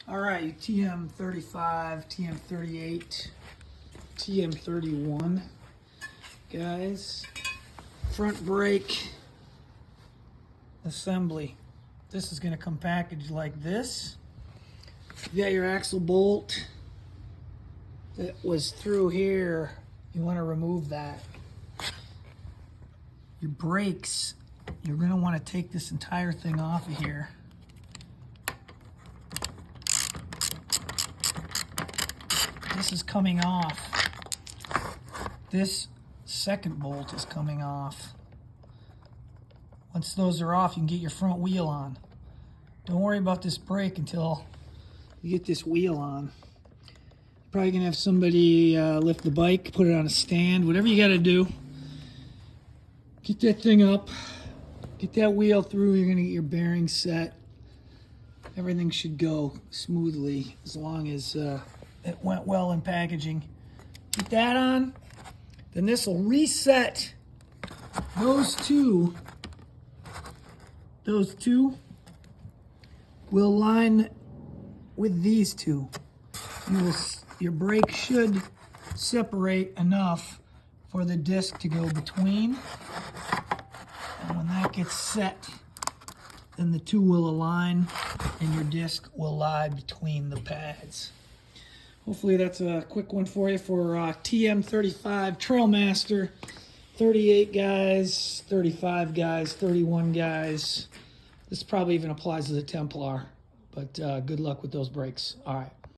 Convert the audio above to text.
All right, TM35, TM38, TM31, guys. Front brake assembly. This is going to come packaged like this. You got your axle bolt that was through here. You want to remove that. Your brakes, you're going to want to take this entire thing off of here. This is coming off. This second bolt is coming off. Once those are off, you can get your front wheel on. Don't worry about this brake until you get this wheel on. Probably gonna have somebody lift the bike, put it on a stand, whatever you gotta do. Get that thing up, get that wheel through, you're gonna get your bearings set. Everything should go smoothly as long as it went well in packaging. Get that on, then this will reset those two will line with these two. Your brake should separate enough for the disc to go between. And when that gets set, then the two will align and your disc will lie between the pads. Hopefully that's a quick one for you for TM35 TrailMaster. 38 guys, 35 guys, 31 guys. This probably even applies to the Templar, but good luck with those brakes. All right.